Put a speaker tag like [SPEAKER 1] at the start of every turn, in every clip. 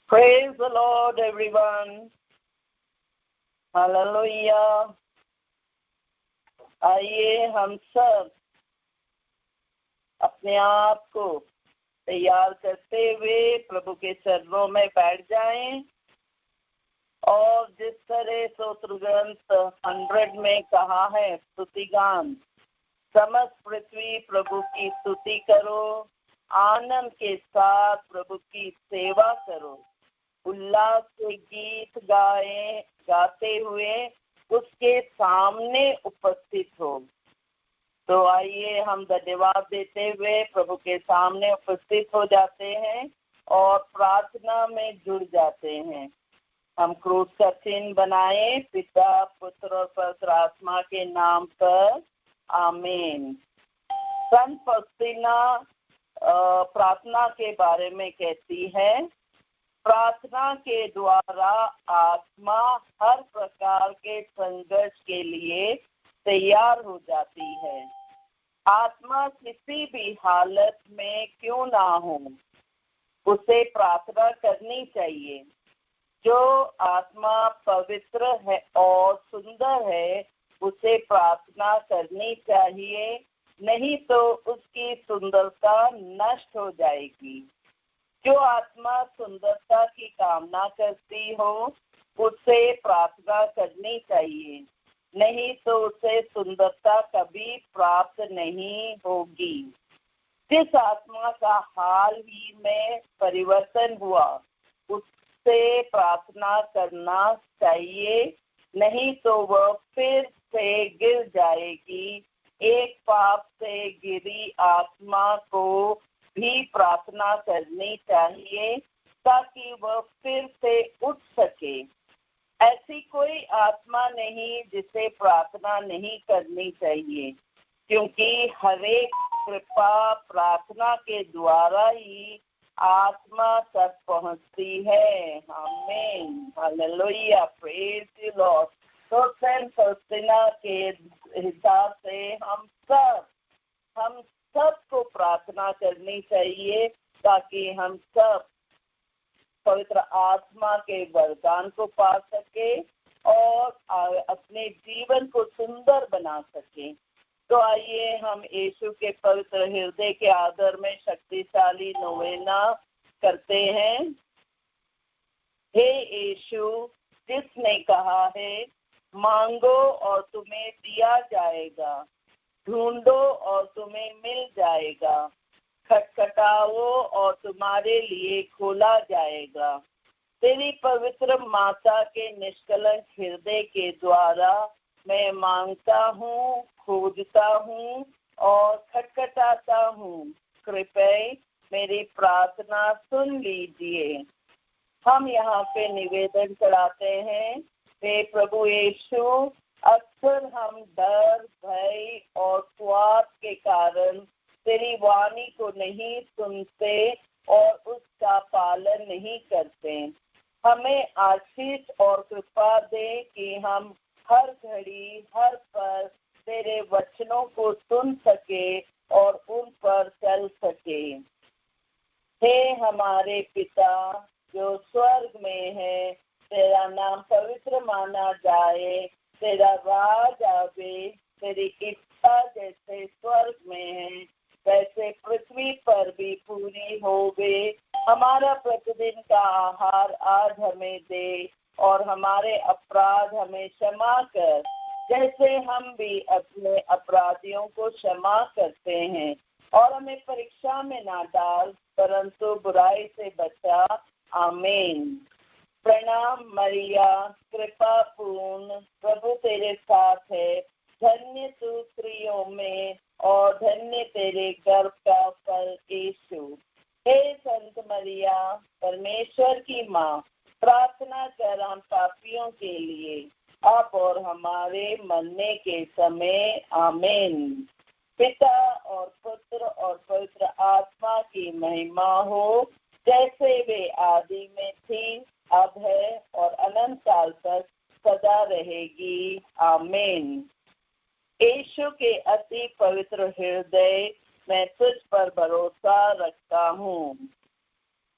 [SPEAKER 1] Praise the Lord, everyone. Hallelujah. आइए हम सब अपने आप को तैयार करते हुए प्रभु के चरणों में बैठ जाएं और जिस तरह स्तोत्र ग्रंथ 100 में कहा है, स्तुति गान, समस्त पृथ्वी प्रभु की स्तुति करो, आनंद के साथ प्रभु की सेवा करो, उल्लास के गीत गाते हुए उसके सामने उपस्थित हो। तो आइए हम धन्यवाद देते हुए प्रभु के सामने उपस्थित हो जाते हैं और प्रार्थना में जुड़ जाते हैं। हम क्रूस का चिन्ह बनाए, पिता पुत्र और पवित्र आत्मा के नाम पर, आमीन। संत फौस्तीना प्रार्थना के बारे में कहती है, प्रार्थना के द्वारा आत्मा हर प्रकार के संघर्ष के लिए तैयार हो जाती है। आत्मा किसी भी हालत में क्यों ना हो, उसे प्रार्थना करनी चाहिए। जो आत्मा पवित्र है और सुंदर है, उसे प्रार्थना करनी चाहिए, नहीं तो उसकी सुंदरता नष्ट हो जाएगी। जो आत्मा सुंदरता की कामना करती हो, उसे प्रार्थना करनी चाहिए, नहीं तो उसे सुंदरता कभी प्राप्त नहीं होगी। जिस आत्मा का हाल ही में परिवर्तन हुआ, उससे प्रार्थना करना चाहिए, नहीं तो वह फिर से गिर जाएगी। एक पाप से गिरी आत्मा को भी प्रार्थना करनी चाहिए ताकि वह फिर से उठ सके। ऐसी कोई आत्मा नहीं जिसे प्रार्थना नहीं करनी चाहिए, क्योंकि हरेक कृपा प्रार्थना के द्वारा ही आत्मा तक पहुंचती है। आमीन, हालेलुया, प्रेज द लॉर्ड। तो सेंट फौस्तीना के हिसाब से हम सबको प्रार्थना करनी चाहिए ताकि हम सब पवित्र आत्मा के वरदान को पा सके और अपने जीवन को सुंदर बना सके। तो आइए हम यीशु के पवित्र हृदय के आदर में शक्तिशाली नोवेना करते हैं। हे यीशु, जिसने कहा है, मांगो और तुम्हें दिया जाएगा, ढूंढो और तुम्हें मिल जाएगा, खटखटाओ और तुम्हारे लिए खोला जाएगा। तेरी पवित्र माता के निष्कलंक हृदय के द्वारा मैं मांगता हूँ, खोजता हूँ और खटखटाता हूँ। कृपया मेरी प्रार्थना सुन लीजिए। हम यहाँ पे निवेदन कराते हैं, हे प्रभु यीशु, अक्सर हम डर, भय और स्वार्थ के कारण तेरी वाणी को नहीं सुनते और उसका पालन नहीं करते। हमें आशीष और कृपा दे कि हम हर घड़ी, हर पल तेरे वचनों को सुन सके और उन पर चल सके। हे हमारे पिता जो स्वर्ग में है, तेरा नाम पवित्र माना जाए, तेरा राज आवे, तेरी इच्छा जैसे स्वर्ग में है वैसे पृथ्वी पर भी पूरी होवे। हमारा प्रतिदिन का आहार आज हमें दे और हमारे अपराध हमें क्षमा कर, जैसे हम भी अपने अपराधियों को क्षमा करते हैं, और हमें परीक्षा में ना डाल परंतु बुराई से बचा। आमीन। प्रणाम मरिया, कृपा पूर्ण, प्रभु तेरे साथ है, धन्य तू स्त्रियों में और धन्य तेरे गर्भ का फल यीशु। हे संत मरिया, परमेश्वर की माँ, प्रार्थना कर हम पापियों के लिए, अब और हमारे मरने के समय। आमीन। पिता और पुत्र और पवित्र आत्मा की महिमा हो, जैसे वे आदि में थी, अब है और अनंत काल तक सदा रहेगी। आमीन। यीशु के अति पवित्र हृदय, मैं तुझ पर भरोसा रखता हूँ।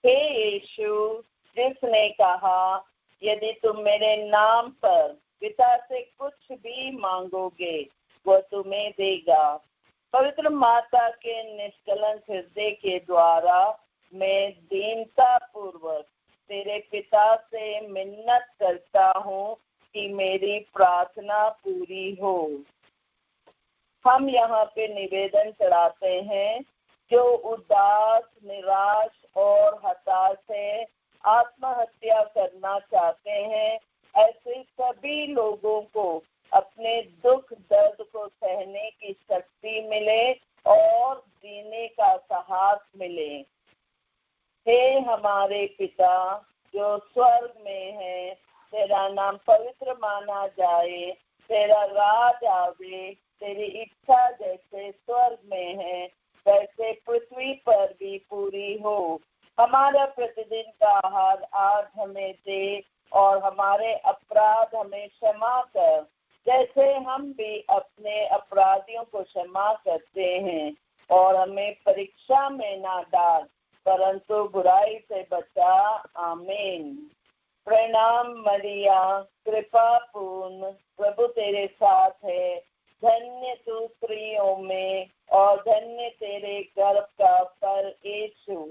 [SPEAKER 1] हे यीशु, जिसने कहा, यदि तुम मेरे नाम पर पिता से कुछ भी मांगोगे वो तुम्हें देगा। पवित्र माता के निष्कलंक हृदय के द्वारा मैं दीनता पूर्वक तेरे पिता से मिन्नत करता हूँ कि मेरी प्रार्थना पूरी हो। हम यहाँ पे निवेदन चढ़ाते हैं, जो उदास, निराश और हताश है, आत्महत्या करना चाहते हैं, ऐसे सभी लोगों को अपने दुख दर्द को सहने की शक्ति मिले और जीने का साहस मिले। हे हमारे पिता जो स्वर्ग में है, तेरा नाम पवित्र माना जाए, तेरा राज आवे, तेरी इच्छा जैसे स्वर्ग में है वैसे पृथ्वी पर भी पूरी हो। हमारा प्रतिदिन का आहार आज हमें दे और हमारे अपराध हमें क्षमा कर, जैसे हम भी अपने अपराधियों को क्षमा करते हैं, और हमें परीक्षा में ना डाल परंतु बुराई से बचा। आमीन। प्रणाम मरिया, कृपा पूर्ण, प्रभु तेरे साथ है, धन्य तू स्त्रियों में और धन्य तेरे गर्भ का फल यीशु।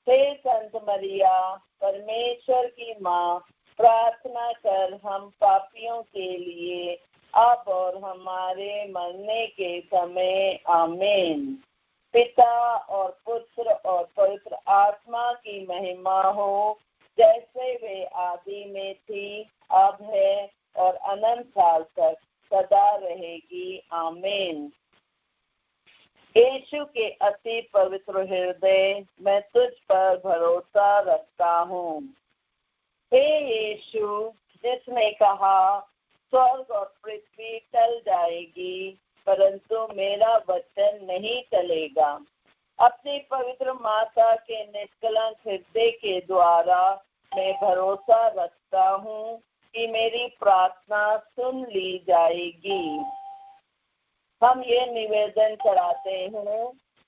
[SPEAKER 1] हे संत मरिया, परमेश्वर की माँ, प्रार्थना कर हम पापियों के लिए अब और हमारे मरने के समय। आमीन। पिता और पुत्र और पवित्र आत्मा की महिमा हो, जैसे वे आदि में थी, अब है और अनंत काल तक सदा रहेगी। आमीन। यीशु के अति पवित्र हृदय, मैं तुझ पर भरोसा रखता हूँ। हे यीशु, जिसने कहा, स्वर्ग और पृथ्वी टल जाएगी परंतु मेरा वचन नहीं टलेगा, अपनी पवित्र माता के निष्कलंक हृदय के द्वारा मैं भरोसा रखता हूँ कि मेरी प्रार्थना सुन ली जाएगी। हम ये निवेदन चढ़ाते हैं,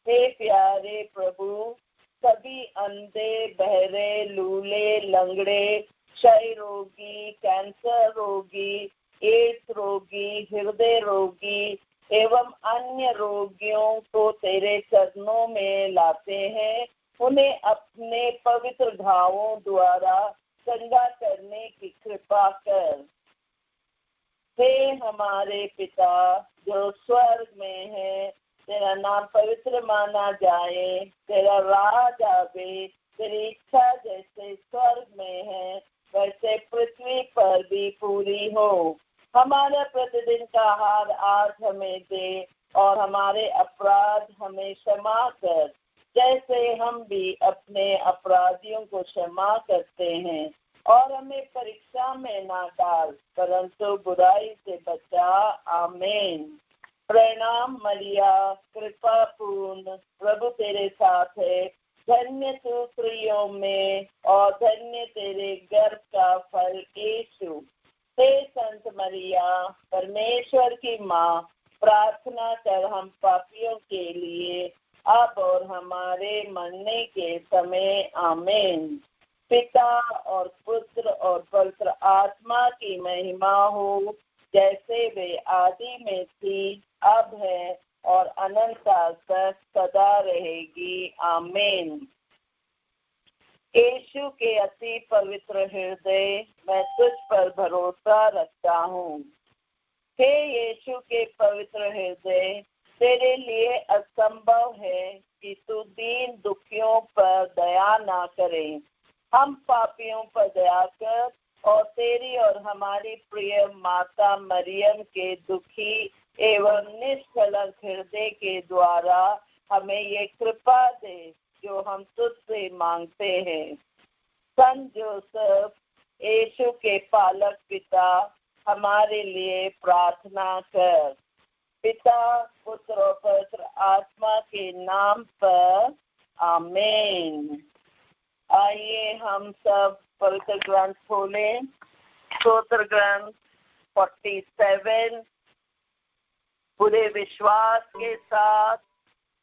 [SPEAKER 1] हे प्यारे प्रभु, सभी अंधे, बहरे, लूले, लंगड़े, क्षय रोगी, कैंसर रोगी, एड्स रोगी, हृदय रोगी एवं अन्य रोगियों को तेरे चरणों में लाते हैं, उन्हें अपने पवित्र घावों द्वारा चंगा करने की कृपा कर। हे हमारे पिता जो स्वर्ग में है, तेरा नाम पवित्र माना जाए, तेरा राज आवे, तेरी इच्छा जैसे स्वर्ग में है वैसे पृथ्वी पर भी पूरी हो। हमारा प्रतिदिन का आहार आज हमें दे और हमारे अपराध हमें क्षमा कर, जैसे हम भी अपने अपराधियों को क्षमा करते हैं, और हमें परीक्षा में ना डाल परंतु बुराई से बचा। आमीन। प्रणाम मरिया, कृपा पूर्ण, प्रभु तेरे साथ है, धन्य तू स्त्रियों में और धन्य तेरे गर्भ का फल यीशु। हे संत मरिया, परमेश्वर की माँ, प्रार्थना कर हम पापियों के लिए अब और हमारे मरने के समय। आमीन। पिता और पुत्र और पवित्र आत्मा की महिमा हो, जैसे वे आदि में थी, अब है और अनंत काल तक सदा रहेगी। आमीन। यीशु के अति पवित्र हृदय, मैं तुझ पर भरोसा रखता हूँ। हे यीशु के पवित्र हृदय, तेरे लिए असंभव है कि तू दीन दुखियों पर दया ना करे। हम पापियों पर दया कर और तेरी और हमारी प्रिय माता मरियम के दुखी एवं निष्कलंक हृदय के द्वारा हमें ये कृपा दे जो हम तुझसे मांगते हैं। संत जोसेफ, यीशु के पालक पिता, हमारे लिए प्रार्थना कर। पिता, पुत्र और पवित्र आत्मा के नाम पर। आमीन। आइए हम सब पवित्र ग्रंथ खोलें। स्तोत्र ग्रंथ 47 पूरे विश्वास के साथ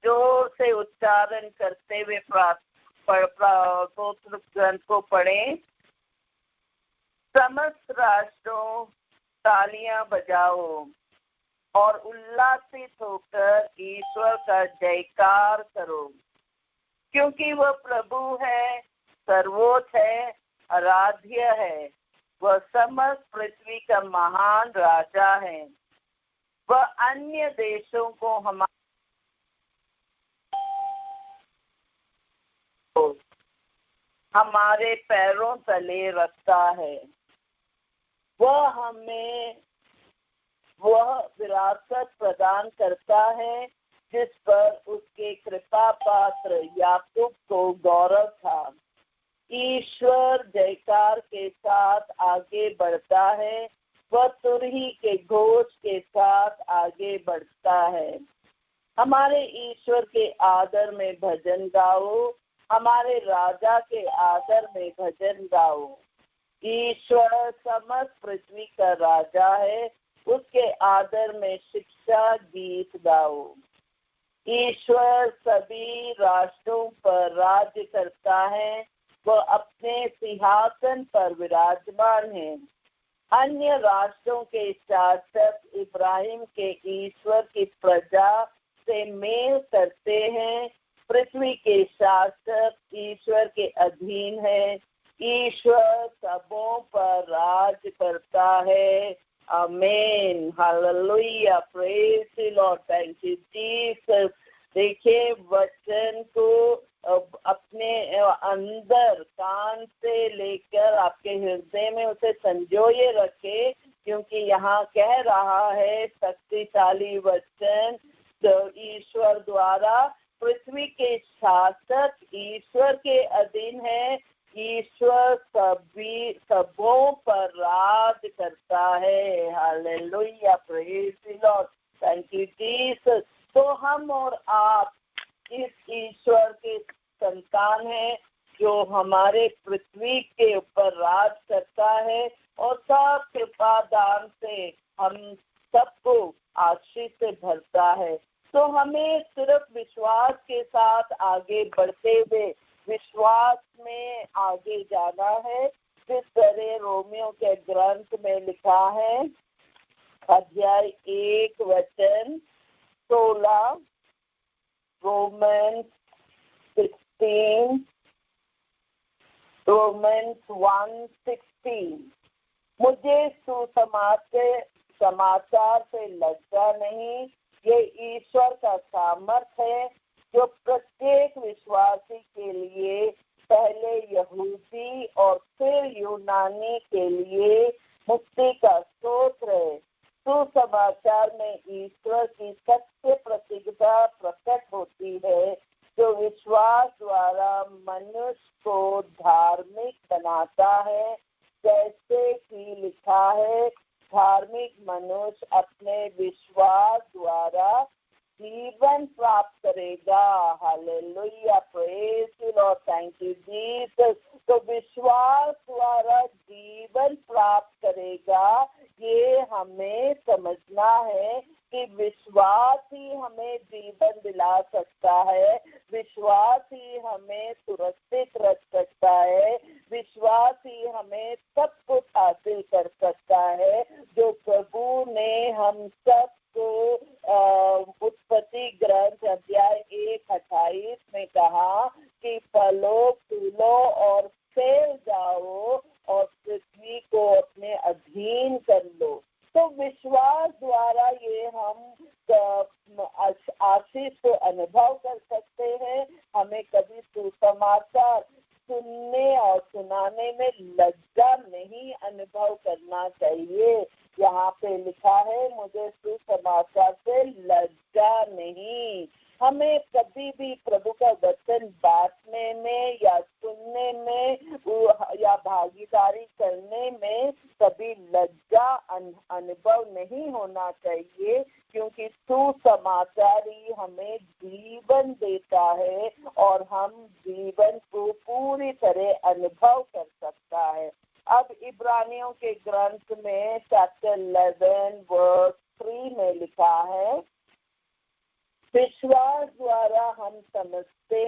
[SPEAKER 1] जोर से उच्चारण करते हुए स्तोत्र ग्रंथ को पढ़ें। समस्त राष्ट्रों तालियां बजाओ और उल्लासित होकर ईश्वर का जयकार करो, क्योंकि वह प्रभु है, सर्वोच्च है, आराध्य है। वह समस्त पृथ्वी का महान राजा है। वह अन्य देशों को हमारे पैरों तले रखता है। वह हमें वह विरासत प्रदान करता है जिस पर उसके कृपा पात्र याकूब को गौरव था। ईश्वर जयकार के साथ आगे बढ़ता है। वह तुरही के घोष के साथ आगे बढ़ता है। हमारे ईश्वर के आदर में भजन गाओ, हमारे राजा के आदर में भजन गाओ। ईश्वर समस्त पृथ्वी का राजा है, उसके आदर में शिक्षा गीत गाओ। ईश्वर सभी राष्ट्रों पर राज्य करता है, वह अपने सिंहासन पर विराजमान है। अन्य राष्ट्रों के शासक इब्राहिम के ईश्वर की प्रजा से मेल करते हैं। पृथ्वी के शासक ईश्वर के अधीन है। ईश्वर सबों पर राज करता है। आमीन, hallelujah, praise the Lord, thank you Jesus. देखिए, वचन को अपने अंदर कान से लेकर आपके हृदय में उसे संजोए रखे, क्योंकि यहाँ कह रहा है शक्तिशाली वचन जो ईश्वर द्वारा पृथ्वी के शासक ईश्वर के अधीन है। ईश्वर सबों पर राज करता है। Hallelujah, praise the Lord, thank you Jesus. तो हम और आप इस ईश्वर के संतान हैं जो हमारे पृथ्वी के ऊपर राज करता है और सब कृपा दान से हम सबको आशीष से भरता है। तो हमें सिर्फ विश्वास के साथ आगे बढ़ते हुए विश्वास में आगे जाना है। जिस तरह रोमियो के ग्रंथ में लिखा है, अध्याय 1 वचन 16, रोमन्स 1:16, मुझे समाचार से लज्जा नहीं, ये ईश्वर का सामर्थ है जो प्रत्येक विश्वासी के लिए पहले यहूदी और फिर यूनानी के लिए मुक्ति का स्रोत है। सुसमाचार में ईश्वर की सत्य प्रतिज्ञा प्रकट होती है जो विश्वास द्वारा मनुष्य को धार्मिक बनाता है, जैसे कि लिखा है, धार्मिक मनुष्य अपने विश्वास द्वारा जीवन प्राप्त करेगा। Hallelujah, praise the Lord, thank you Jesus. तो विश्वास द्वारा जीवन प्राप्त करेगा, ये हमें समझना है कि विश्वास ही हमें जीवन दिला सकता है, विश्वास ही हमें सुरक्षित रख सकता है, विश्वास ही हमें सब कुछ हासिल कर सकता है जो प्रभु ने हम सब को उत्पत्ति ग्रंथ अध्याय 1:28 में कहा कि फलो फूलो और फैल जाओ और पृथ्वी को अपने अधीन कर लो। तो विश्वास द्वारा ये हम आशीष को अनुभव कर सकते हैं। हमें कभी सुसमाचार सुनने और सुनाने में लज्जा नहीं अनुभव करना चाहिए। यहाँ पे लिखा है, मुझे सुसमाचार से लज्जा नहीं। हमें कभी भी प्रभु का वचन बांटने में या सुनने में या भागीदारी करने में कभी लज्जा अनुभव नहीं होना चाहिए, क्योंकि सुसमाचार ही हमें जीवन देता है और हम जीवन को पूरी तरह अनुभव कर सकता है। अब इब्रानियों के ग्रंथ में चैप्टर 11 वर्स 3 में लिखा है, विश्वास द्वारा हम समझते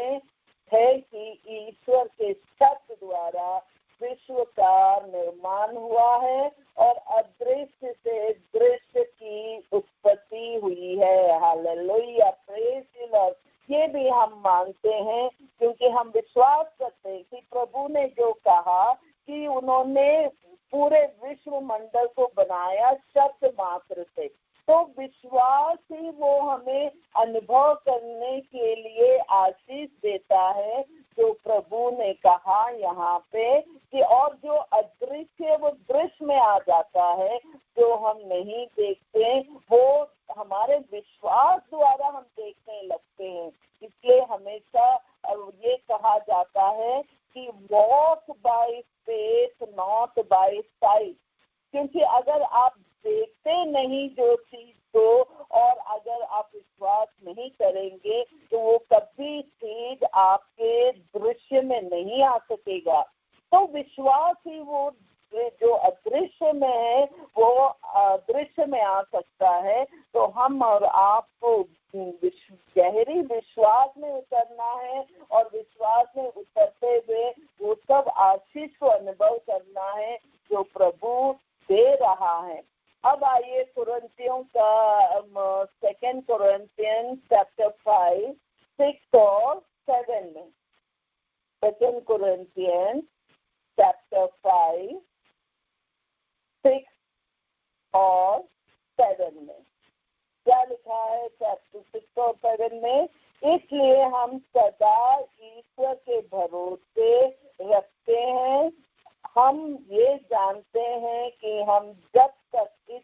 [SPEAKER 1] हैं कि ईश्वर के शब्द द्वारा विश्व का निर्माण हुआ है और अदृश्य से दृश्य की उत्पत्ति हुई है। Hallelujah, praise the Lord. ये भी हम मानते हैं क्योंकि हम विश्वास करते हैं कि प्रभु ने जो कहा कि उन्होंने पूरे विश्व मंडल को बनाया शब्द मात्र से, तो विश्वास ही वो हमें अनुभव करने के लिए आशीष देता है जो प्रभु ने कहा यहाँ पे कि और जो अदृश्य वो दृश्य में आ जाता है, जो हम नहीं देखते वो हमारे विश्वास द्वारा हम देखने लगते हैं। इसलिए हमेशा ये कहा जाता है कि walk by faith not by sight, क्योंकि अगर आप देखते नहीं जो चीज को और अगर आप विश्वास नहीं करेंगे तो वो कभी चीज आपके दृश्य में नहीं आ सकेगा। तो विश्वास ही वो जो अदृश्य में है वो दृश्य में आ सकता है। तो हम और आपको गहरी विश्वास में उतरना है और विश्वास में उतरते हुए वो सब आशीष को अनुभव करना है जो प्रभु दे रहा है। अब आइए कुरिन्थियों का 2 Corinthians chapter 5, 6 और 7 में। 2 Corinthians chapter 5, 6 और 7 में क्या लिखा है? चैप्टर 6 और 7 में, इसलिए हम सदा ईश्वर के भरोसे रखते हैं। हम ये जानते हैं कि हम जब तक इस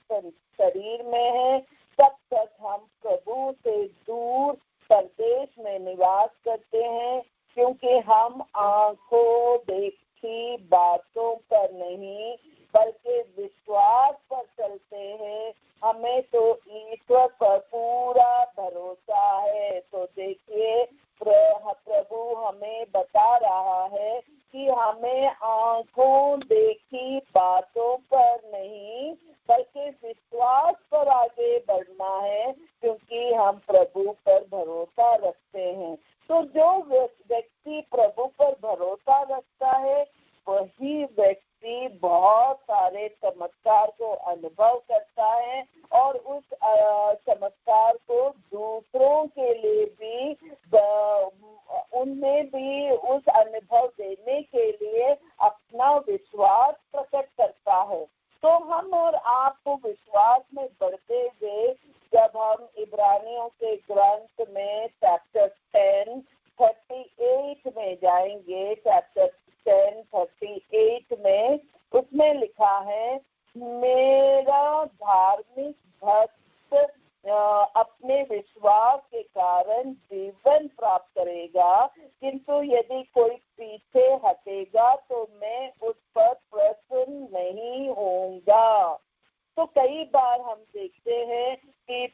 [SPEAKER 1] शरीर में हैं तब तक हम प्रभु से दूर परदेश में निवास करते हैं, क्योंकि हम आंखों देखी बातों पर नहीं बल्कि विश्वास पर चलते हैं। हमें तो ईश्वर पर पूरा भरोसा है। तो देखिए प्रभु हमें बता रहा है कि हमें आंखों देखी बातों पर नहीं बल्कि विश्वास पर आगे बढ़ना है, क्योंकि हम प्रभु पर भरोसा रखते हैं। तो जो व्यक्ति प्रभु पर भरोसा रखता है वही व्यक्ति बहुत सारे चमत्कार को अनुभव करता है और उस चमत्कार को दूसरों के लिए भी उनमें भी उस अनुभव देने के लिए अपना विश्वास प्रकट करता है। तो हम और आपको विश्वास में बढ़ते हुए जब हम इब्रानियों के ग्रंथ में चैप्टर 10, 38 में जाएंगे, चैप्टर 10, 38 में उसमें लिखा है, मेरा धार्मिक भक्त अपने विश्वास के कारण जीवन प्राप्त करेगा, किंतु यदि कोई पीछे हटेगा तो मैं उस पर प्रसन्न नहीं होऊंगा। तो कई बार हम देखते हैं कि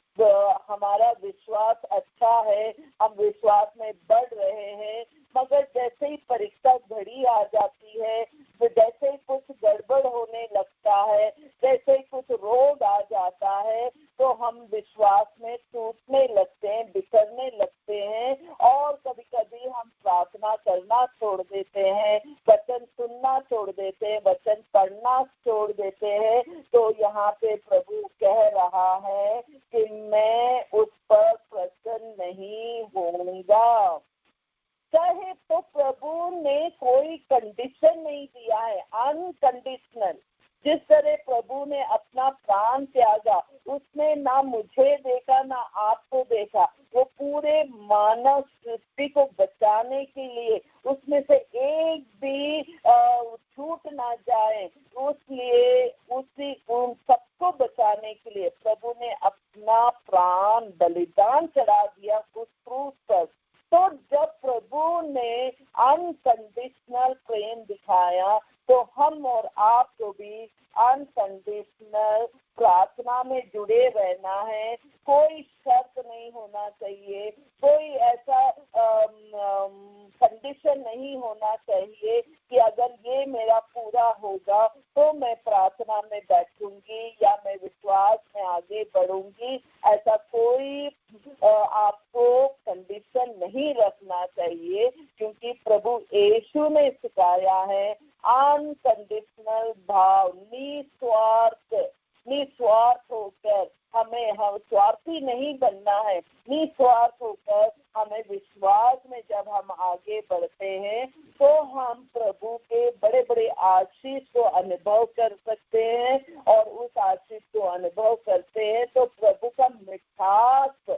[SPEAKER 1] हमारा विश्वास अच्छा है, हम विश्वास में बढ़ रहे हैं, मगर जैसे ही परीक्षा घड़ी आ जाती है, जैसे ही कुछ गड़बड़ होने लगता है, जैसे ही कुछ रोग आ जाता है, तो हम विश्वास में टूटने लगते हैं, बिखरने लगते हैं और कभी कभी हम प्रार्थना करना छोड़ देते हैं, वचन सुनना छोड़ देते हैं, वचन पढ़ना छोड़ देते हैं। तो यहाँ पे प्रभु कह रहा है कि मैं उस पर प्रसन्न नहीं होऊंगा। चाहे तो प्रभु ने कोई कंडीशन नहीं दिया है, अनकंडीशनल। जिस तरह प्रभु ने अपना प्राण त्यागा, उसने ना मुझे देखा ना आपको देखा, वो पूरे मानव सृष्टि को बचाने के लिए उसमें से एक भी छूट ना जाए, उसलिए उन सबको बचाने के लिए प्रभु ने अपना प्राण बलिदान चढ़ा दिया उस क्रूस पर। तो जब प्रभु ने अनकंडीशनल प्रेम दिखाया तो हम और आपको भी अनकंडीशनल प्रार्थना में जुड़े रहना है। कोई शर्त नहीं होना चाहिए, कोई ऐसा कंडीशन नहीं होना चाहिए कि अगर ये मेरा पूरा होगा तो मैं प्रार्थना में बैठूंगी या मैं विश्वास में आगे बढ़ूंगी। ऐसा कोई आपको कंडीशन नहीं रखना चाहिए, क्योंकि प्रभु यीशु ने सिखाया है अनकंडीशनल भाव, निस्वार्थ होकर हम स्वार्थी नहीं बनना है। निस्वार्थ होकर हमें विश्वास में जब हम आगे बढ़ते हैं तो हम प्रभु के बड़े बड़े आशीष को अनुभव कर सकते हैं, और उस आशीष को अनुभव करते हैं तो प्रभु का मिठास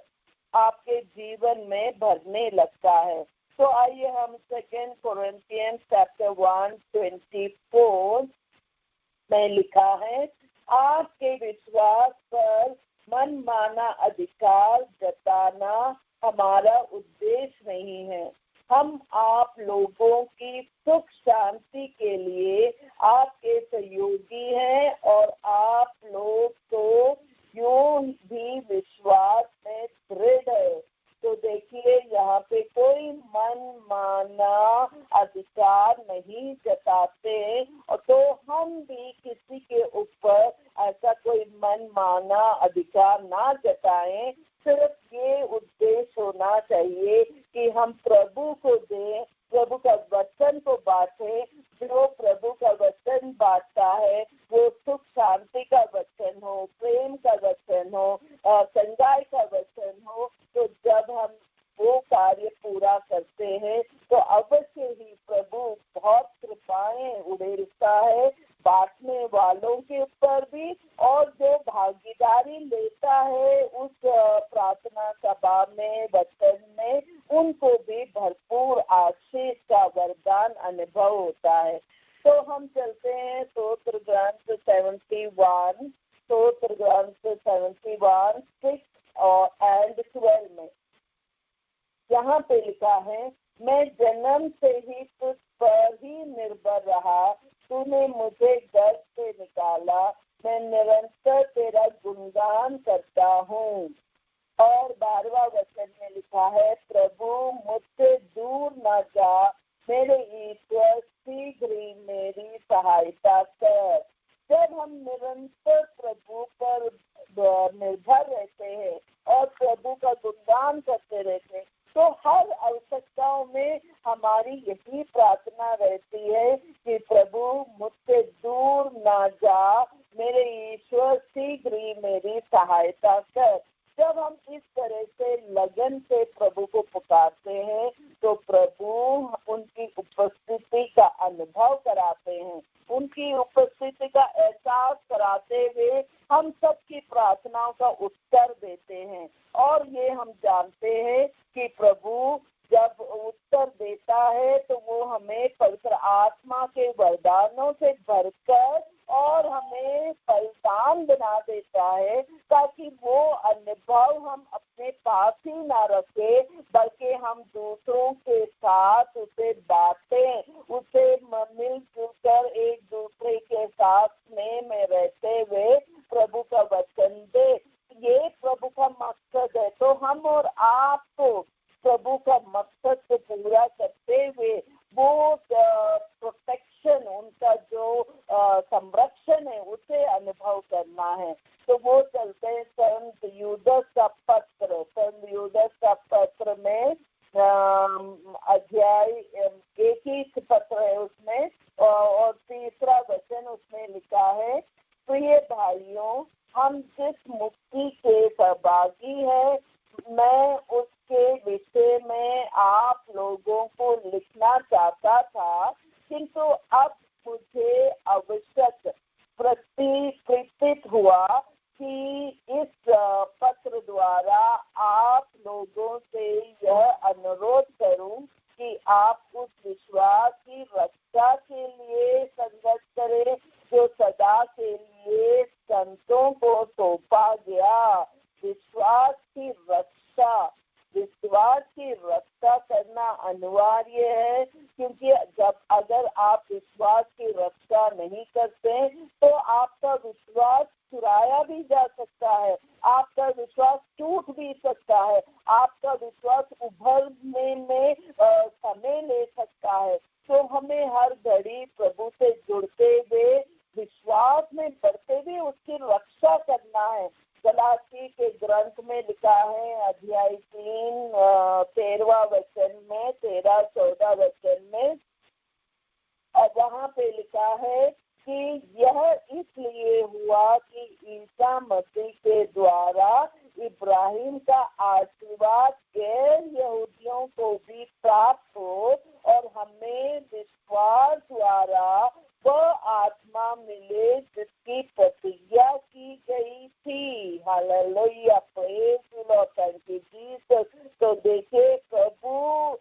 [SPEAKER 1] आपके जीवन में भरने लगता है। तो आइए हम 2 कोरिन्थियंस चैप्टर 1:24 में लिखा है, आपके विश्वास पर मनमाना अधिकार जताना हमारा उद्देश्य नहीं है। हम आप लोगों की सुख शांति के लिए आपके सहयोगी हैं, और आप लोग तो यूं भी विश्वास में दृढ़ है। तो देखिए, यहाँ पे कोई मनमाना अधिकार नहीं जताते, और तो हम भी किसी के ऊपर ऐसा कोई मनमाना अधिकार ना जताएं। सिर्फ ये उद्देश्य होना चाहिए कि हम प्रभु को दें, प्रभु का वचन को बांटे। जो प्रभु का वचन बांटता है वो सुख शांति का वचन हो, प्रेम का वचन हो, संगाई का वचन हो। तो जब हम वो कार्य पूरा करते हैं तो अवश्य ही प्रभु बहुत कृपाएं उड़ेलता है बांटने वालों के ऊपर भी, और जो भागीदारी लेता है उस प्रार्थना सभा में, वचन में, उनको भी भरपूर आशीष का वरदान अनुभव होता है। तो हम चलते हैं स्तोत्र ग्रंथ 71, 6 और 12 में। यहाँ पे लिखा है, मैं जन्म से ही तुझ पर ही निर्भर रहा, तूने मुझे गर्भ से निकाला, मैं निरंतर तेरा गुणगान करता हूँ। और 12वां वचन में लिखा है, प्रभु मुझसे दूर न जा, मेरे ईश्वर शीघ्र ही मेरी सहायता कर। जब हम निरंतर प्रभु पर निर्भर रहते हैं और प्रभु का गुणगान करते रहते हैं, तो हर आवश्यकताओं में हमारी यही प्रार्थना रहती है कि प्रभु मुझसे दूर ना जा, मेरे ईश्वर शीघ्र ही मेरी सहायता कर। जब हम इस तरह से लगन से प्रभु को पुकारते हैं तो प्रभु उनकी उपस्थिति का अनुभव कराते हैं, उनकी उपस्थिति का एहसास कराते हुए हम सबकी प्रार्थनाओं का उत्तर देते हैं। और ये हम जानते हैं कि प्रभु जब उत्तर देता है तो वो हमें पवित्र आत्मा के वरदानों से भरकर और हमें फलदान बना देता है, ताकि वो अनुभव हम अपने पास ही ना रखें, बल्कि हम दूसरों के साथ उसे बांटें, उसे मिलजुल कर एक दूसरे के साथ स्नेह में रहते हुए प्रभु का वचन दे। ये प्रभु का मकसद है। तो हम और आपको प्रभु का मकसद को पूरा करते हुए वो प्रोटेक्शन, उनका जो संरक्षण है उसे अनुभव करना है। तो वो चलते हैं संत यूदास का पत्र में, अध्याय 1 पत्र है उसमें, और 3 वचन उसमें लिखा है, प्रिय भाइयों, हम जिस मुक्ति के सहभागी हैं, मैं उसके विषय में आप लोगों को लिखना चाहता था, किंतु अब मुझे आवश्यक प्रतीत हुआ कि इस पत्र द्वारा आप लोगों से यह अनुरोध करूं कि आप उस विश्वास की रक्षा के लिए संघर्ष करें जो सदा के लिए संतों को सौंपा गया। विश्वास की रक्षा करना अनिवार्य है, क्योंकि अगर आप विश्वास की रक्षा नहीं करते तो आपका विश्वास चुराया भी जा सकता है, आपका विश्वास टूट भी सकता है, आपका विश्वास उभरने में समय ले सकता है। तो हमें हर घड़ी प्रभु से जुड़ते हुए विश्वास में बढ़ते हुए उसकी रक्षा करना है। गलाती के ग्रंथ में लिखा है अध्याय 3 13वां वचन में, 13-14 वचन में, और वहाँ पे लिखा है कि यह इसलिए हुआ कि ईसा मसीह के द्वारा इब्राहिम का आशीर्वाद गैर यहूदियों को भी प्राप्त हो और हमें विश्वास द्वारा वह आत्मा मिले जिसकी प्रतिज्ञा की गई थी। Hallelujah, praise the Lord, thank you Jesus. तो देखिए, प्रभु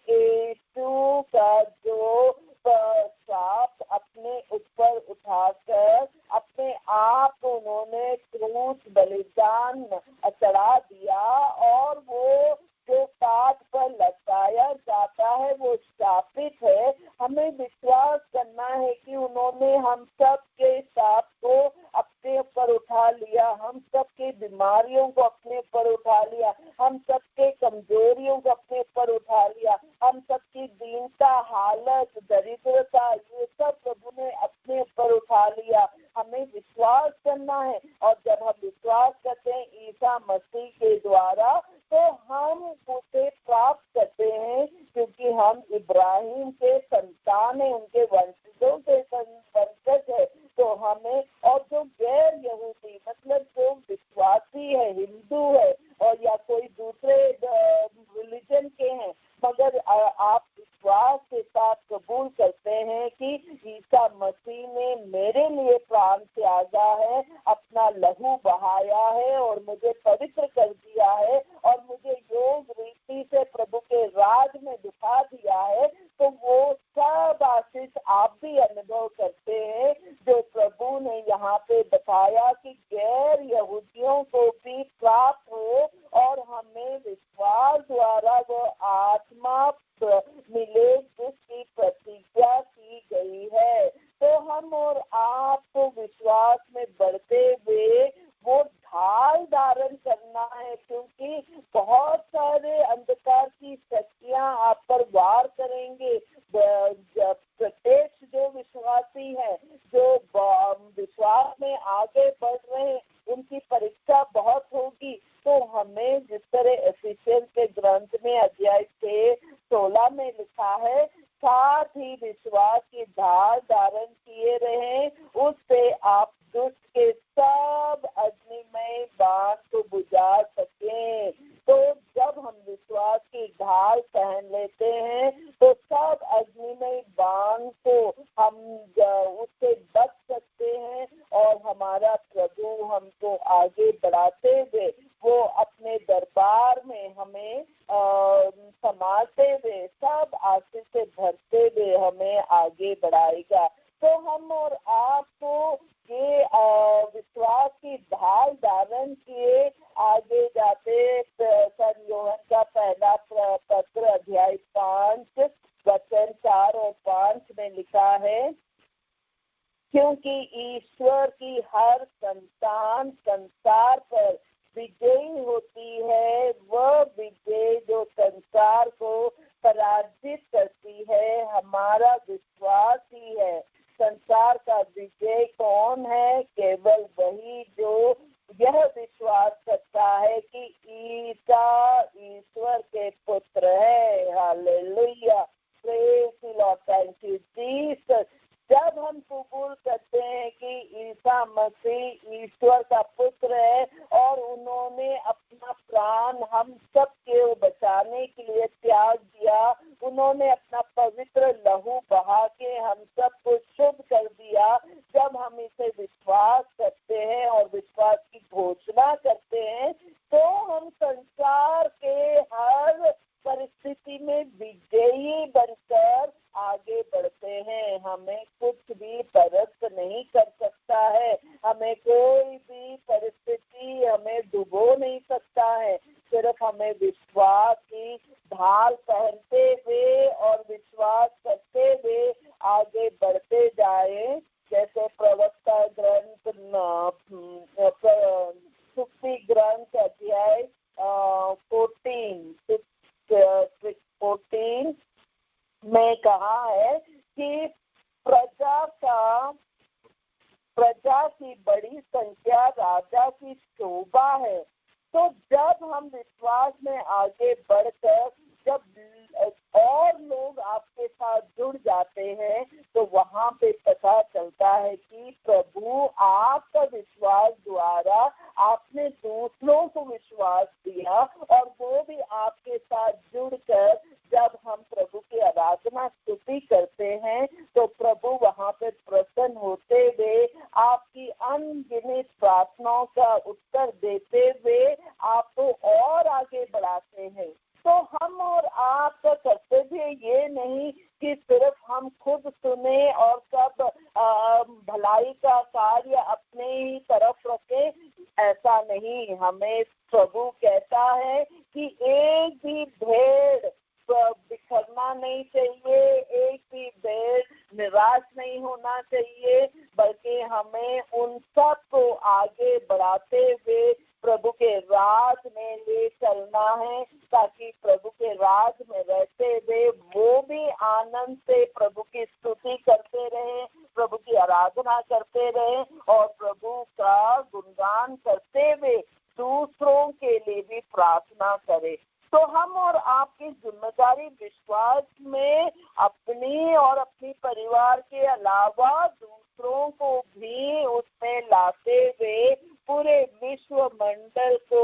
[SPEAKER 1] यीशु का जो साप अपने ऊपर उठाकर अपने आप उन्होंने क्रूस बलिदान चढ़ा दिया, और वो जो पाप पर लटकाया जाता है वो शापित है। हमें विश्वास करना है कि उन्होंने हम सब के पाप को अपने ऊपर उठा लिया, हम सब की बीमारियों को अपने ऊपर उठा लिया, हम सब के कमजोरियों को अपने ऊपर उठा लिया, हम सब की दीनता, हालत, दरिद्रता, ये सब प्रभु ने अपने ऊपर उठा लिया। हमें विश्वास करना है, और जब हम विश्वास करते हैं ईसा मसीह के द्वारा, तो हम उसे प्राप्त करते हैं, क्योंकि हम इब्राहिम के संतान हैं, उनके वंशजों के वंशज है। तो हमें, और जो गैर यहूदी मतलब जो विश्वासी है, हिंदू है और या कोई दूसरे रिलीजन के हैं, मगर आप विश्वास के साथ कबूल करते हैं कि ईसा मसीह ने मेरे लिए प्राण त्यागा है, अपना लहू बहाया है और मुझे पवित्र कर दिया है और मुझे योग रीति से प्रभु के राज में बिठा दिया है, तो वो सब आशीष आप भी अनुभव करते हैं, जो प्रभु ने यहाँ पे बताया कि गैर यहूदियों को भी प्राप्त हो और हमें विश्वास द्वारा वो आत्मा मिले जिसकी प्रतिज्ञा की गई है। तो हम और आप तो विश्वास में बढ़ते हुए वो ढाल धारण करना है, क्योंकि बहुत सारे अंधकार की शक्तियां आप पर वार करेंगे। प्रत्येक जो विश्वासी है, जो विश्वास में आगे बढ़ रहे हैं, उनकी परीक्षा बहुत होगी। तो हमें जिस तरह एफिसियंस के ग्रंथ में अध्याय 16 में लिखा है, साथ ही विश्वास की ढाल धारण किए रहे, उससे आप दुष्ट के सब अग्निमय बाण को बुझा सकें। तो जब हम विश्वास की ढाल पहन लेते हैं, तो सब अग्निमय बाण को हम उससे बच सकते हैं, और हमारा प्रभु हमको आगे बढ़ाते हुए वो अपने दरबार में हमें संभालते हुए, सब आशीष से भरते हुए हमें आगे बढ़ाएगा। तो हम और आपको ये विश्वास की ढाल धारण किए आगे जाते। सन योहन का पहला पत्र अध्याय 5 वचन 4 और 5 में लिखा है, क्योंकि ईश्वर की हर संतान संसार पर विजयी होती है, वह विजय जो संसार को पराजित करती है हमारा विश्वास ही है। संसार का विजय कौन है? केवल वही जो यह विश्वास करता है कि ईसा ईश्वर के पुत्र है। Hallelujah, praise the Lord, thank you Jesus. जब हम कबूल करते हैं कि ईसा मसीह ईश्वर का पुत्र है और उन्होंने अपना प्राण हम सब के बचाने के लिए त्याग दिया, उन्होंने अपना पवित्र लहू बहा के हम सब को शुद्ध कर दिया। जब हम इसे विश्वास करते हैं और विश्वास की घोषणा करते हैं, तो हम संसार के हर परिस्थिति में विजयी बनकर आगे बढ़ते हैं। हमें कुछ भी परास्त नहीं कर सकता है, हमें कोई भी परिस्थिति हमें डुबो नहीं सकता है। सिर्फ हमें विश्वास की ढाल पहनते हुए और विश्वास करते हुए आगे बढ़ते जाए। जैसे प्रवक्ता ग्रंथ 60 ग्रंथ अध्याय 14 में कहा है कि प्रजा का प्रजा की बड़ी संख्या राजा की शोभा है। तो जब हम विश्वास में आगे बढ़कर जब और लोग आपके साथ जुड़ जाते हैं तो वहाँ पे पता चलता है कि प्रभु आपका विश्वास द्वारा आपने दूसरों को विश्वास दिया और वो भी आपके साथ जुड़कर जब हम प्रभु की आराधना स्तुति करते हैं तो प्रभु वहाँ पे प्रसन्न होते हुए आपकी अनगिनत प्रार्थनाओं का उत्तर देते हुए आपको और आगे बढ़ाते हैं। तो हम और आपका कर्तव्य ये नहीं कि सिर्फ हम खुद सुने और सब भलाई का कार्य अपने ही तरफ रखें, ऐसा नहीं। हमें प्रभु कहता है कि एक भी भेड़ बिखरना नहीं चाहिए, एक भी भेड़ निराश नहीं होना चाहिए, बल्कि हमें उन सब को आगे बढ़ाते हुए प्रभु के राज में ले चलना है, ताकि प्रभु के राज में रहते हुए वो भी आनंद से प्रभु की स्तुति करते रहे, प्रभु की आराधना करते रहे और प्रभु का गुणगान करते हुए दूसरों के लिए भी प्रार्थना करें। तो हम और आपकी जिम्मेदारी विश्वास में अपनी और अपनी परिवार के अलावा दूसरों को भी उसमें लाते हुए पूरे विश्व मंडल को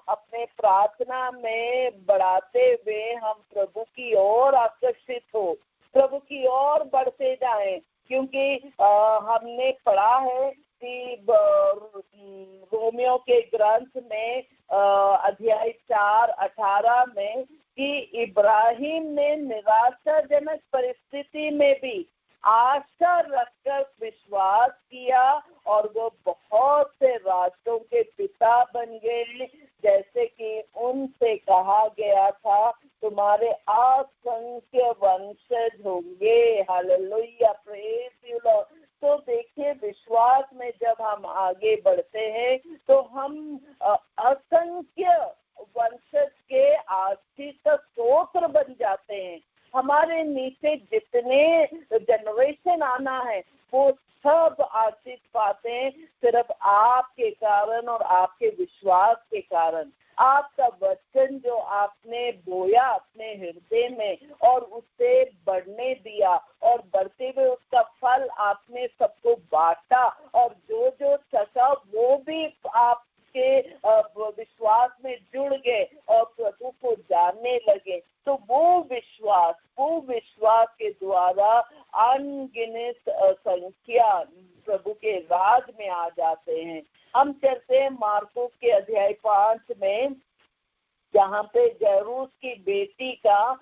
[SPEAKER 1] अपने प्रार्थना में बढ़ाते हुए हम प्रभु की ओर आकर्षित हो, प्रभु की ओर बढ़ते जाएं। क्योंकि हमने पढ़ा है कि रोमियो के ग्रंथ में अध्याय 4:18 में कि इब्राहिम ने निराशाजनक परिस्थिति में भी आशा रखकर विश्वास किया और वो बहुत से राष्ट्रों के पिता बन गए, जैसे कि उनसे कहा गया था तुम्हारे असंख्य वंशज होंगे। Hallelujah, praise you Lord. तो देखिए, विश्वास में जब हम आगे बढ़ते हैं तो हम असंख्य वंशज के आश्रित स्तोत्र बन जाते हैं। हमारे नीचे जितने जनरेशन आना है वो सब आशीष पाते हैं सिर्फ आपके कारण और आपके विश्वास के कारण। आपका वचन जो आपने बोया अपने हृदय में और उससे बढ़ने दिया और बढ़ते हुए उसका फल आपने सबको बांटा और जो जो चखा वो भी आप के विश्वास में जुड़ गए और प्रभु को जानने लगे। तो वो विश्वास के द्वारा अनगिनत संख्या प्रभु के राज में आ जाते हैं। हम चलते हैं मार्कुस के अध्याय 5 में, जहाँ पे जैरूस की बेटी का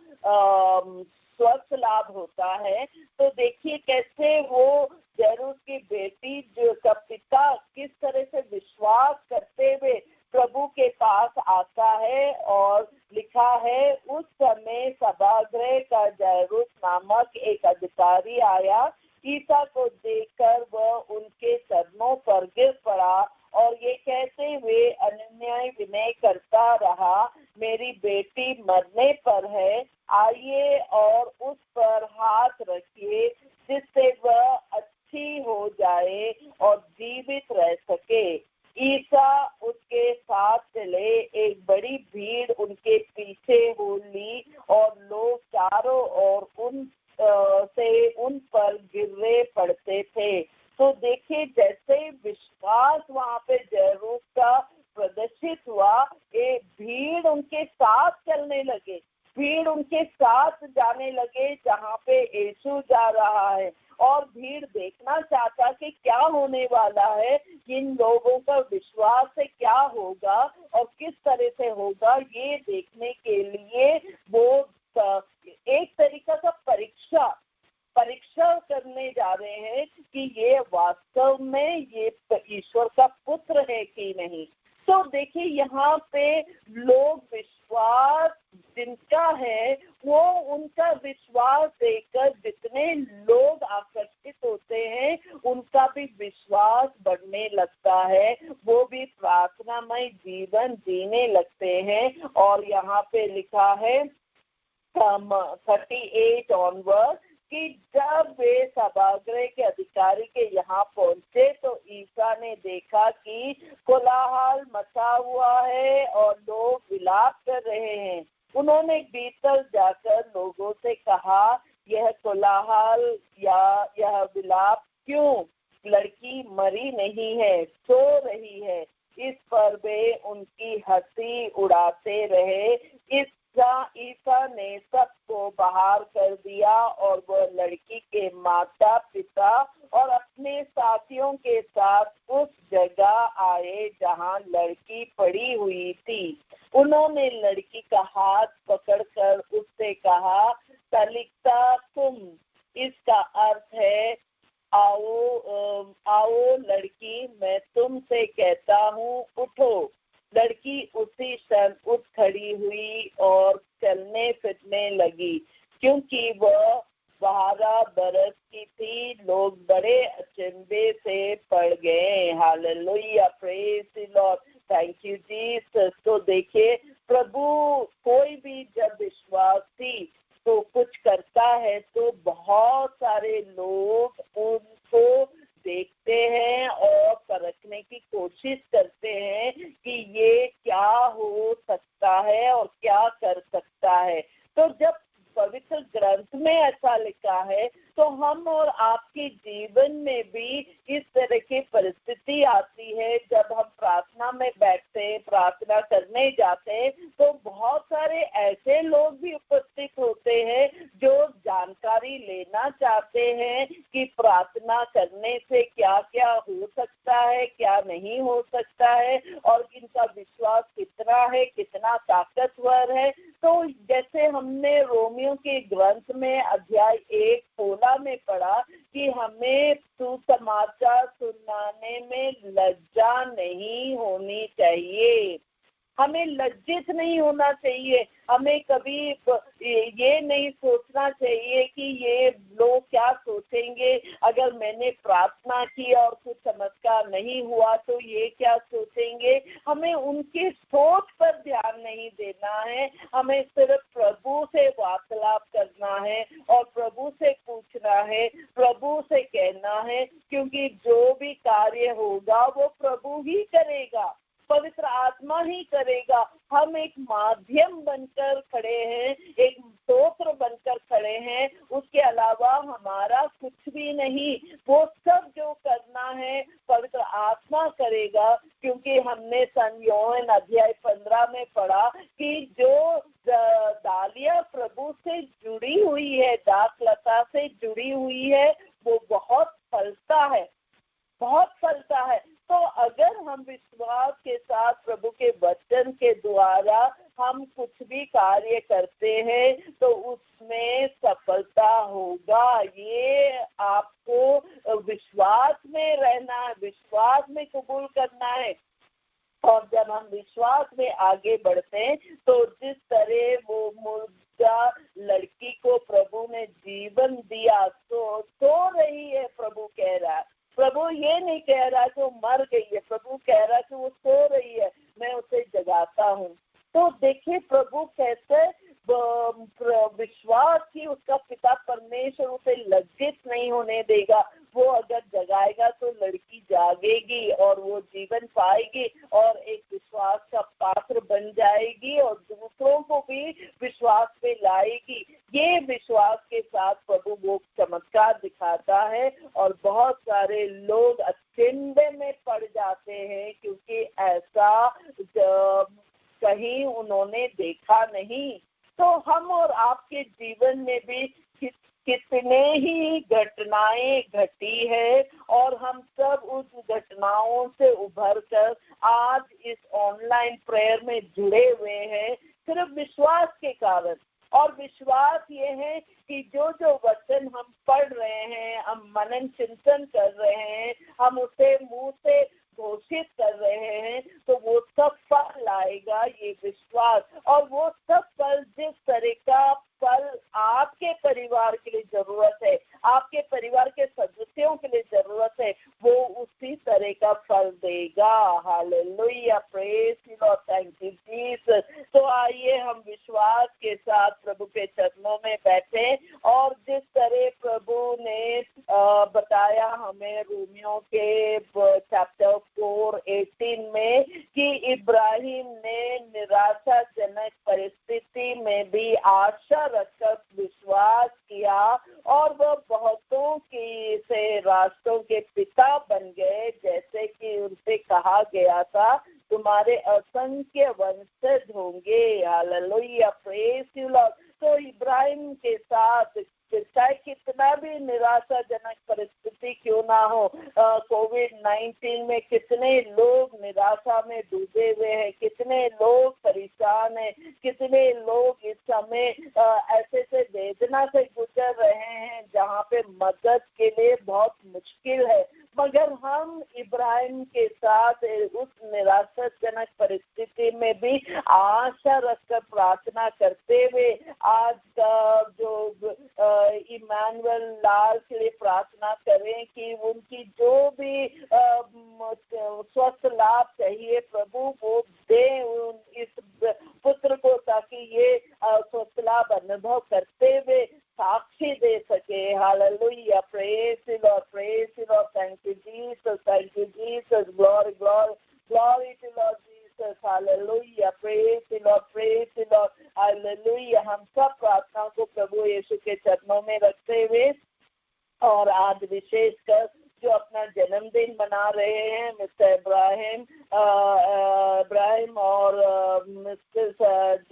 [SPEAKER 1] स्वस्थ लाभ होता है। तो देखिए कैसे वो जैरूस की बेटी जो का पिता किस तरह से विश्वास करते हुए प्रभु के पास आता है। और लिखा है उस समय सभागृह का जैरूस नामक एक अधिकारी आया, ईसा को देखकर वह उनके चरणों पर गिर पड़ा और ये कहते हुए अनुनय विनय करता रहा, मेरी बेटी मरने पर है, आइए और उस पर हाथ रखिए जिससे वह अच्छी हो जाए और जीवित रह सके। ईसा उसके साथ चले, एक बड़ी भीड़ उनके पीछे हो ली और लोग चारों ओर उन पर गिरे पड़ते थे। तो देखिए जैसे विश्वास वहाँ पे जैरूस का प्रदर्शित हुआ, एक भीड़ उनके साथ चलने लगे, भीड़ उनके साथ जाने लगे जहाँ पे यीशु जा रहा है। और भीड़ देखना चाहता कि क्या होने वाला है, इन लोगों का विश्वास से क्या होगा और किस तरह से होगा, ये देखने के लिए वो एक तरीका का परीक्षा करने जा रहे हैं कि ये वास्तव में ये ईश्वर का पुत्र है कि नहीं। तो देखिए यहाँ पे लोग विश्वास जिनका है वो उनका विश्वास देखकर जितने लोग आकर्षित होते हैं उनका भी विश्वास बढ़ने लगता है, वो भी प्रार्थनामय जीवन जीने लगते हैं। और यहाँ पे लिखा है 38 ऑनवर्ड कि जब वे सभागृह के अधिकारी के यहाँ पहुंचे तो ईसा ने देखा कि कोलाहल मचा हुआ है और लोग विलाप कर रहे हैं, उन्होंने भीतर जाकर लोगों से कहा, यह कोलाहल या यह विलाप क्यों? लड़की मरी नहीं है, सो रही है। इस पर वे उनकी हंसी उड़ाते रहे। ईसा ने सबको बाहर कर दिया और वह लड़की के माता पिता और अपने साथियों के साथ उस जगह आए जहां लड़की पड़ी हुई थी। उन्होंने लड़की का हाथ पकड़कर उससे कहा, तलिक्ता कुम, इसका अर्थ है आओ लड़की, मैं तुमसे कहता हूँ, उठो। लड़की उसी क्षण उठ खड़ी हुई और चलने फिरने लगी। क्योंकि वह 12 बरस की थी, लोग बड़े अचंभे से पड़ गए। Hallelujah, praise the Lord, thank you Jesus. तो देखिए, प्रभु कोई भी जब विश्वासी तो कुछ करता है तो बहुत सारे लोग उनको देखते हैं और परखने की कोशिश करते हैं कि ये क्या हो सकता है और क्या कर सकता है। तो जब पवित्र ग्रंथ में ऐसा लिखा है तो हम और आपके जीवन में भी इस तरह की परिस्थिति आती है। जब हम प्रार्थना में बैठते हैं, प्रार्थना करने जाते हैं, तो बहुत सारे ऐसे लोग भी उपस्थित होते हैं जो जानकारी लेना चाहते हैं कि प्रार्थना करने से क्या क्या हो सकता है, क्या नहीं हो सकता है और इनका विश्वास कितना है, कितना ताकतवर है। तो जैसे हमने रोमियो के ग्रंथ में अध्याय 1:16 में पढ़ा कि हमें सुसमाचार सुनाने में लज्जा नहीं होनी चाहिए, हमें लज्जित नहीं होना चाहिए। हमें कभी ये नहीं सोचना चाहिए कि ये लोग क्या सोचेंगे, अगर मैंने प्रार्थना की और कुछ चमत्कार नहीं हुआ तो ये क्या सोचेंगे। हमें उनकी सोच पर ध्यान नहीं देना है, हमें सिर्फ प्रभु से वार्तालाप करना है और प्रभु से पूछना है, प्रभु से कहना है, क्योंकि जो भी कार्य होगा वो प्रभु ही करेगा, पवित्र आत्मा ही करेगा। हम एक माध्यम बनकर खड़े हैं, एक स्तोत्र बनकर खड़े हैं, उसके अलावा हमारा कुछ भी नहीं। वो सब जो करना है पवित्र आत्मा करेगा, क्योंकि हमने सन योहन अध्याय 15 में पढ़ा कि जो डालियां प्रभु से जुड़ी हुई है, दाखलता से जुड़ी हुई है, वो बहुत फलता है, बहुत फलता है। तो अगर हम विश्वास के साथ प्रभु के वचन के द्वारा हम कुछ भी कार्य करते हैं तो उसमें सफलता होगा। ये आपको विश्वास में रहना है, विश्वास में कबूल करना है। और जब हम विश्वास में आगे बढ़ते हैं तो जिस तरह वो मुर्दा लड़की को प्रभु ने जीवन दिया, तो सो रही है, प्रभु कह रहा है। प्रभु ये नहीं कह रहा कि वो मर गई है, प्रभु कह रहा कि वो सो रही है, मैं उसे जगाता हूँ। तो देखिए प्रभु कैसे विश्वास की उसका पिता परमेश्वर उसे लज्जित नहीं होने देगा। वो अगर जगाएगा तो लड़की जागेगी और वो जीवन पाएगी और एक विश्वास का पात्र बन जाएगी और दूसरों को भी विश्वास में लाएगी। ये विश्वास के साथ प्रभु वो चमत्कार दिखाता है और बहुत सारे लोग अचंभे में पड़ जाते हैं, क्योंकि ऐसा कहीं उन्होंने देखा नहीं। तो हम और आपके जीवन में भी कितने ही घटनाएं घटी है और हम सब उस घटनाओं से उभरकर आज इस ऑनलाइन प्रेयर में जुड़े हुए हैं सिर्फ विश्वास के कारण। और विश्वास ये है कि जो जो वचन हम पढ़ रहे हैं, हम मनन चिंतन कर रहे हैं, हम उसे मुंह से घोषित कर रहे हैं, तो वो सब फल लाएगा, ये विश्वास। और वो सब फल, जिस तरह का फल आपके परिवार के लिए जरूरत है, आपके परिवार के सदस्यों के लिए जरूरत है, वो उसी तरह का फल देगा। Hallelujah, praise the Lord, thank you Jesus. तो आइए हम विश्वास के साथ प्रभु के चरणों में बैठे और जिस तरह प्रभु ने बताया हमें रोमियो के चैप्टर 4:18 में कि इब्राहिम ने निराशाजनक परिस्थिति में भी आशा रखकर विश्वास किया और वह बहुतों की से राष्ट्रों के पिता बन गए, जैसे कि उनसे कहा गया था तुम्हारे असंख्य वंशज होंगे। Hallelujah, praise the Lord. तो इब्राहिम के साथ चाहे कितना भी निराशाजनक परिस्थिति क्यों ना हो, कोविड-19 में कितने लोग निराशा में डूबे हुए हैं, कितने लोग परेशान हैं, कितने लोग इस समय ऐसे से वेदना से गुजर रहे हैं जहाँ पे मदद के लिए बहुत मुश्किल है। मगर हम इब्राहिम के साथ उस निराशाजनक परिस्थिति में भी आशा रखकर प्रार्थना करते हुए आज का जो इमानुएल लाल के लिए प्रार्थना करें कि उनकी जो भी स्वस्थ लाभ चाहिए प्रभु वो दे इस पुत्र को, ताकि ये स्वस्थ लाभ अनुभव करते हुए साक्षी दे सके। Hallelujah, praise the Lord, praise the Lord, thank you Jesus, thank you Jesus, glory glory glory to Lord Jesus. Hallelujah, praise the Lord, praise the Lord, hallelujah. हम सब प्रार्थना को प्रभु यीशु के चरणों में रखते हुए और आज विशेषकर जो अपना जन्मदिन मना रहे हैं मिस्टर इब्राहिम और मिसेस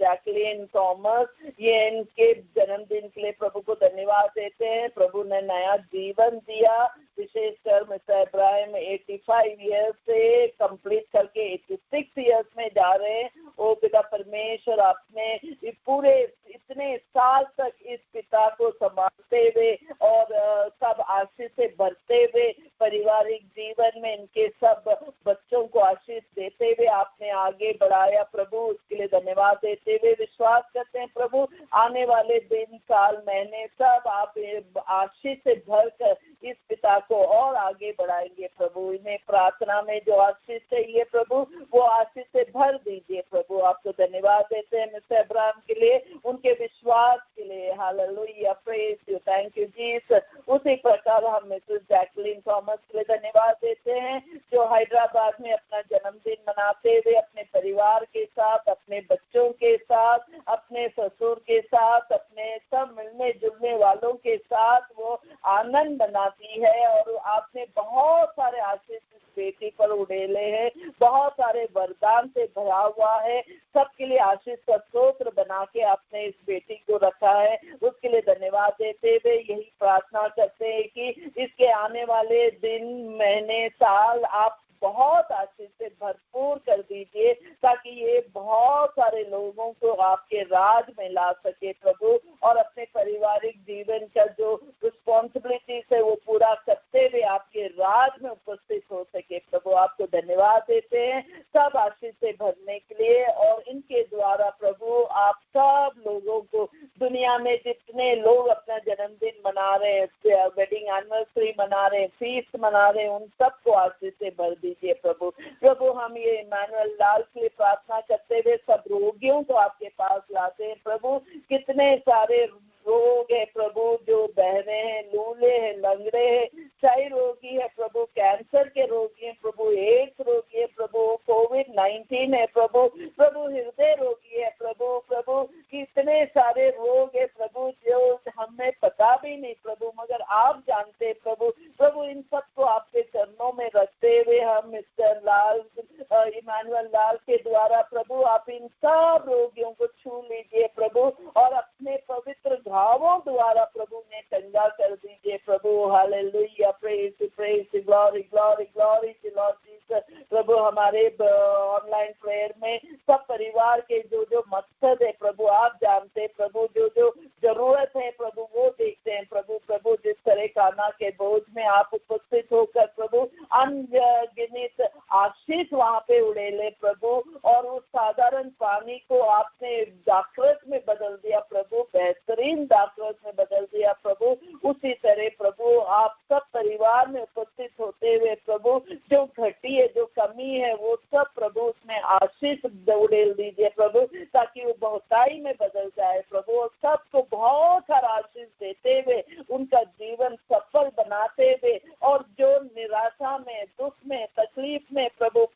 [SPEAKER 1] जैकलीन थॉमस, ये इनके जन्मदिन के लिए प्रभु को धन्यवाद देते हैं। प्रभु ने नया जीवन दिया, विशेषकर मिस्टर इब्राहिम 85 ईयर्स से कंप्लीट करके 86 ईयर्स में जा रहे हैं। ओ पिता परमेश्वर, आपने पूरे इतने साल तक इस पिता को संभालते हुए और सब आशीष से भरते हुए पारिवारिक जीवन में इनके सब बच्चों को आशीष देते हुए आपने आगे बढ़ाया प्रभु, उसके लिए धन्यवाद देते हुए विश्वास करते हैं प्रभु आने वाले दिन, साल, महीने सब आप आशीष से भरकर इस पिता को और आगे बढ़ाएंगे प्रभु। इन्हें प्रार्थना में जो आशीष चाहिए प्रभु वो आशीष से भर दीजिए प्रभु। आपको धन्यवाद देते हैं मिस्टर इब्राहिम के लिए, उनके विश्वास के लिए। Hallelujah, praise you, thank you Jesus. उसी प्रकार हम मिसेस जैकलीन थॉमस के लिए धन्यवाद देते हैं जो हैदराबाद में अपना जन्मदिन मनाते हुए अपने परिवार के साथ, अपने बच्चों के साथ, अपने ससुर के साथ, अपने सब मिलने जुलने वालों के साथ वो आनंद मनाती है। और आपने बहुत सारे आशीष इस बेटी पर उड़ेले हैं, बहुत सारे वरदान से भरा हुआ है, सबके लिए आशीष का स्तोत्र बना के आपने इस बेटी को रखा है, उसके लिए धन्यवाद देते हुए यही प्रार्थना करते हैं कि इसके आने वाले दिन, महीने, साल आप बहुत आशीष से भरपूर कर दीजिए ताकि ये बहुत सारे लोगों को आपके राज में ला सके प्रभु, और अपने पारिवारिक जीवन का जो रिस्पॉन्सिबिलिटी है वो पूरा करते हुए आपके राज में उपस्थित हो सके प्रभु। आपको धन्यवाद देते हैं सब आशीष से भरने के लिए, और इनके द्वारा प्रभु आप सब लोगों को, दुनिया में जितने लोग अपना जन्मदिन मना रहे हैं, वेडिंग एनिवर्सरी मना रहे हैं, फीस्ट मना रहे हैं, उन सबको आशीष से भर दीजिए प्रभु। प्रभु हम ये इमानुएल लाल के लिए प्रार्थना करते हुए सब रोगियों को आपके पास लाते हैं प्रभु। कितने सारे रोग है प्रभु, जो बहरे हैं, लूले हैं, लंगड़े हैं, क्षय रोगी है प्रभु, कैंसर के रोगी है प्रभु, एड्स रोगी है प्रभु, कोविड-19 है प्रभु, हृदय रोगी है प्रभु, कितने सारे रोग है प्रभु जो हमें पता भी नहीं प्रभु, मगर आप जानते हैं प्रभु इन सबको आपके चरणों में रखते हुए हम मिस्टर लाल, इमानुएल लाल के द्वारा प्रभु आप इन सब रोगियों को छू लीजिए प्रभु, और अपने पवित्र घावों द्वारा प्रभु ने चंगा कर दीजिए प्रभु। Hallelujah, praise glory glory glory to Lord Jesus. प्रभु हमारे ऑनलाइन प्रेयर में सब परिवार के जो जो मकसद है प्रभु आप जानते हैं प्रभु, जो जो जरूरत है प्रभु वो देखते हैं प्रभु जिस तरह काना के बोझ में आप उपस्थित होकर प्रभु अनगिनत आशीष वहाँ पे उड़ेले प्रभु, और उस साधारण पानी को आपने दाखरस में बदल दिया प्रभु, बेहतरीन दाखरस में बदल दिया प्रभु। उसी तरह प्रभु आप सब परिवार में उपस्थित होते हुए प्रभु जो घटी है, जो कमी है, वो सब प्रभु उसमें आशीष उड़ेल दीजिए प्रभु, ताकि वो बहुताई में बदल जाए प्रभु, और सबको बहुत सारा आशीष देते हुए उनका जीवन सफल बनाते हुए, और जो निराशा में, दुख में, तकलीफ में प्रभु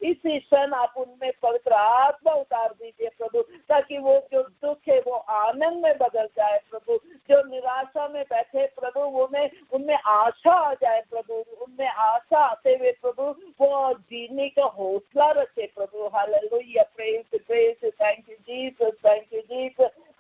[SPEAKER 1] इसी क्षण आप उनमें पवित्र आत्मा उतार दीजिए प्रभु, ताकि वो जो दुख है वो आनंद में बदल जाए प्रभु, जो निराशा में बैठे प्रभु उनमें आशा आ जाए प्रभु, उनमें आशा आते हुए प्रभु वो जीने का हौसला रखे प्रभु। Hallelujah, praise praise, thank you Jesus,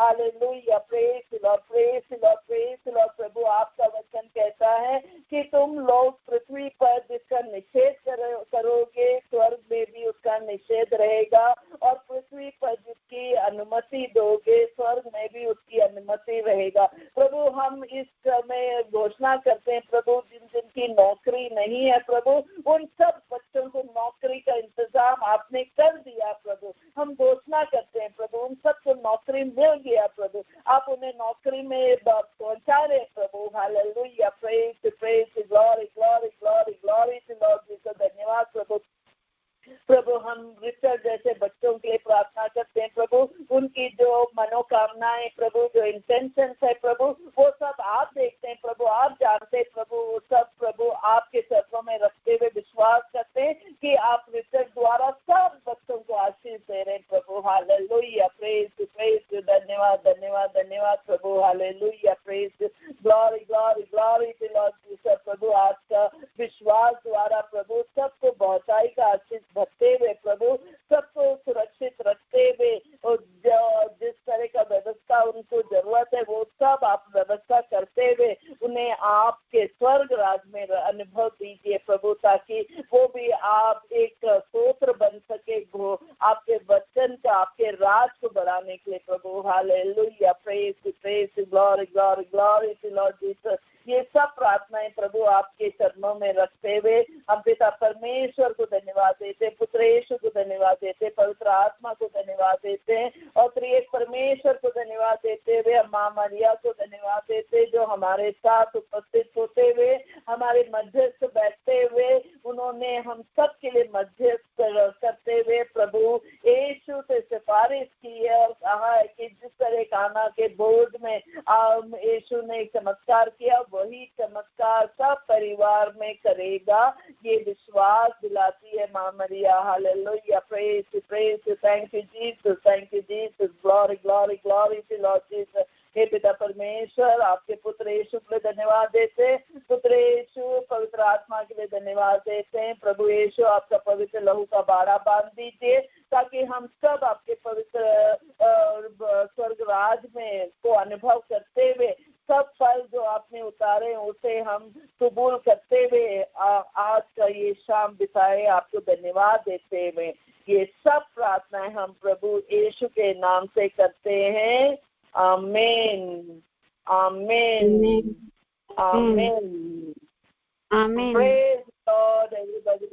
[SPEAKER 1] hallelujah, praise Lord प्रभु। आपका वचन कहता है कि तुम लोग पृथ्वी पर जिसका निषेध करोगे स्वर्ग में भी उसका निषेध रहेगा, और पृथ्वी पर जिसकी अनुमति दोगे स्वर्ग में भी उसकी अनुमति रहेगा प्रभु। हम इस समय घोषणा करते हैं प्रभु, जिनकी नौकरी नहीं है प्रभु, उन सब बच्चों को नौकरी का इंतजाम आपने कर दिया प्रभु। हम घोषणा करते हैं प्रभु, उन सबको नौकरी मिल गया प्रभु, आप उन्हें नौकरी में पहुंचा रहे प्रभु। Hallelujah, praise praise, glory glory glory glory to Lord Jesus. धन्यवाद प्रभु। हम रिचर्ड जैसे बच्चों के लिए प्रार्थना करते हैं प्रभु, उनकी जो मनोकामनाएं प्रभु, जो इंटेंशंस है प्रभु, वो सब आप देखते हैं प्रभु, आप जानते हैं प्रभु, वो सब प्रभु आपके चरणों में रखते हुए विश्वास करते हैं कि आप रिचर्ड द्वारा सब बच्चों को आशीष दे रहे हैं प्रभु। हालेलुया, प्रेज प्रेज, धन्यवाद धन्यवाद धन्यवाद प्रभु। Hallelujah, praise, glory glory glory to Lord Jesus प्रभु। आज का विश्वास द्वारा प्रभु सबको बहुताई का आशीष भरते हुए प्रभु, सबको सुरक्षित रखते हुए, और जिस तरह का व्यवस्था उनको जरूरत है वो सब आप व्यवस्था करते हुए उन्हें आपके स्वर्ग राज में अनुभव दीजिए प्रभु, ताकि वो भी आप एक स्तोत्र बन सके आपके वचन का, आपके राज को बढ़ाने के लिए प्रभु। Hallelujah, praise praise, glory glory glory to Lord Jesus. ये सब प्रार्थनाएं प्रभु आपके चरणों में रखते हुए हम पिता परमेश्वर को धन्यवाद देते, पुत्र यीशु को धन्यवाद देते, पवित्र आत्मा को धन्यवाद देते हैं, और त्रिएक परमेश्वर को धन्यवाद देते हुए हम माँ मरिया को धन्यवाद देते, जो हमारे साथ उपस्थित होते हुए हमारे मध्यस्थ बैठते हुए उन्होंने हम सब के लिए मध्यस्थ करते हुए प्रभु यीशु से सिफारिश की है, और कहा है कि जिस तरह काना के भोज में यीशु ने चमत्कार किया, वही चमत्कार सब परिवार में करेगा, ये विश्वास दिलाती है माँ Maria. Hallelujah, praise praise, thank you Jesus, glory glory glory to Lord Jesus. हे पिता परमेश्वर, आपके पुत्र यीशु के लिए धन्यवाद देते हैं, पुत्र यीशु पवित्र आत्मा के लिए धन्यवाद देते हैं प्रभु यीशु। आपका पवित्र लहू का बाड़ा बांध दीजिए, ताकि हम सब आपके पवित्र स्वर्ग राज में को अनुभव करते हुए सब फल जो आपने उतारे उसे हम कबूल करते हुए आज का ये शाम बिताए, आपको धन्यवाद देते हुए ये सब प्रार्थनाएं हम प्रभु यीशु के नाम से करते हैं। आमीन आमीन आमीन। Praise God, everybody.